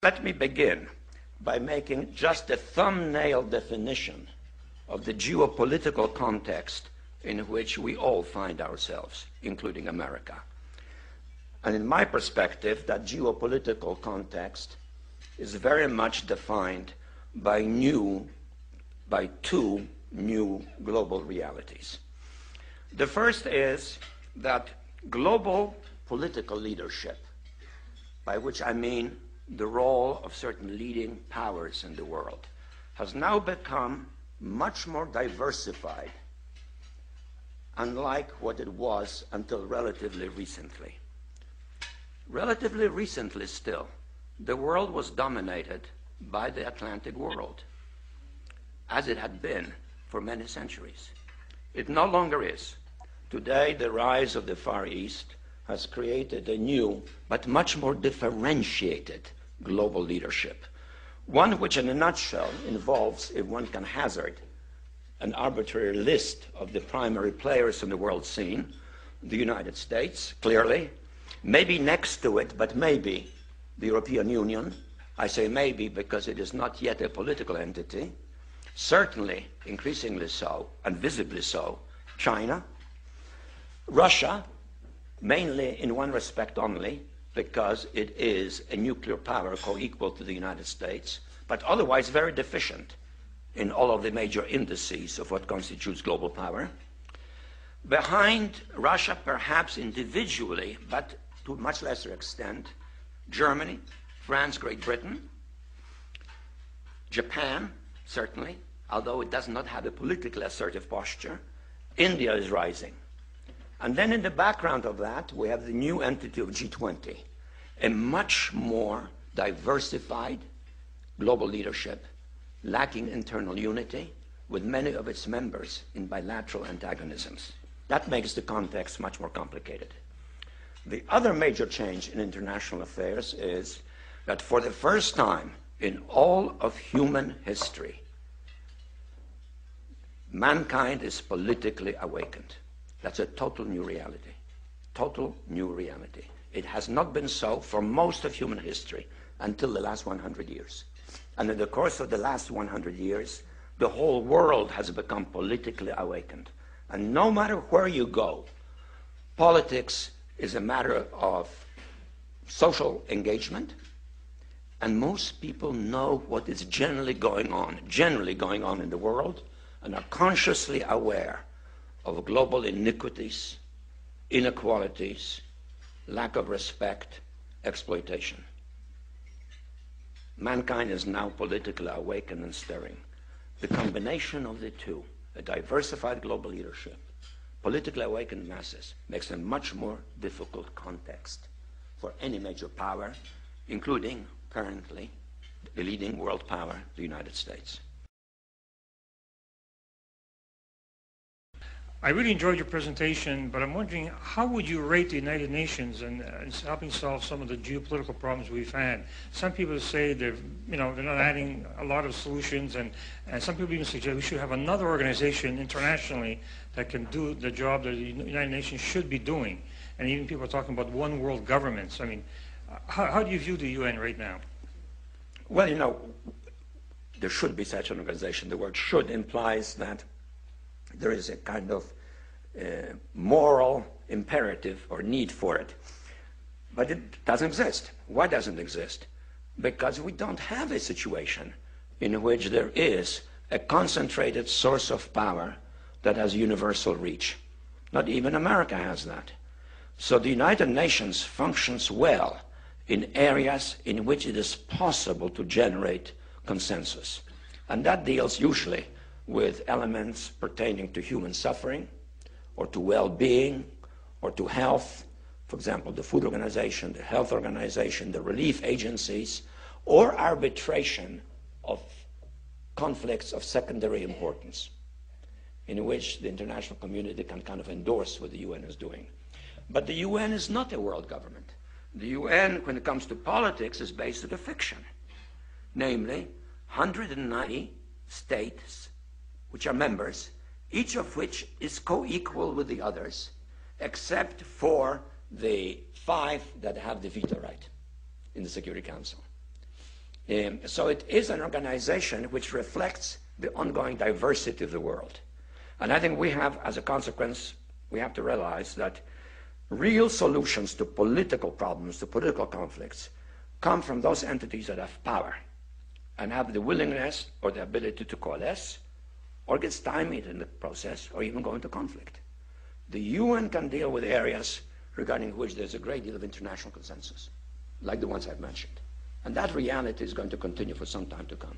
Let me begin by making just a thumbnail definition of the geopolitical context in which we all find ourselves, including America. And in my perspective, that geopolitical context is very much defined by two new global realities. The first is that global political leadership, by which I mean the role of certain leading powers in the world, has now become much more diversified, unlike what it was until relatively recently. Relatively recently still, the world was dominated by the Atlantic world, as it had been for many centuries. It no longer is. Today, the rise of the Far East has created a new but much more differentiated global leadership, one which in a nutshell involves, if one can hazard, an arbitrary list of the primary players in the world scene: the United States, clearly, maybe next to it, but maybe the European Union. I say maybe because it is not yet a political entity. Certainly, increasingly so, and visibly so, China. Russia, mainly in one respect only, because it is a nuclear power co-equal to the United States, but otherwise very deficient in all of the major indices of what constitutes global power. Behind Russia, perhaps individually, but to a much lesser extent, Germany, France, Great Britain, Japan, certainly, although it does not have a politically assertive posture. India is rising. And then in the background of that, we have the new entity of G20, a much more diversified global leadership, lacking internal unity, with many of its members in bilateral antagonisms. That makes the context much more complicated. The other major change in international affairs is that for the first time in all of human history, mankind is politically awakened. That's a total new reality. Total new reality. It has not been so for most of human history until the last 100 years. And in the course of the last 100 years, the whole world has become politically awakened. And no matter where you go, politics is a matter of social engagement, and most people know what is generally going on in the world, and are consciously aware of global iniquities, inequalities, lack of respect, exploitation. Mankind is now politically awakened and stirring. The combination of the two, a diversified global leadership, politically awakened masses, makes a much more difficult context for any major power, including currently the leading world power, the United States. I really enjoyed your presentation, but I'm wondering, how would you rate the United Nations in helping solve some of the geopolitical problems we've had? Some people say they're not adding a lot of solutions, and some people even suggest we should have another organization internationally that can do the job that the United Nations should be doing. And even people are talking about one world governments. I mean, how do you view the UN right now? Well, there should be such an organization. The word should implies that there is a kind of moral imperative or need for it. But it doesn't exist. Why doesn't it exist? Because we don't have a situation in which there is a concentrated source of power that has universal reach. Not even America has that. So the United Nations functions well in areas in which it is possible to generate consensus. And that deals usually with elements pertaining to human suffering, or to well-being, or to health. For example, the Food Organization, the Health Organization, the relief agencies, or arbitration of conflicts of secondary importance, in which the international community can kind of endorse what the UN is doing. But the UN is not a world government. The UN, when it comes to politics, is based on a fiction, namely 190 states which are members, each of which is co-equal with the others, except for the 5 that have the veto right in the Security Council. So it is an organization which reflects the ongoing diversity of the world. And I think we have, as a consequence, we have to realize that real solutions to political problems, to political conflicts, come from those entities that have power and have the willingness or the ability to coalesce or get stymied in the process or even go into conflict. The UN can deal with areas regarding which there's a great deal of international consensus, like the ones I've mentioned. And that reality is going to continue for some time to come.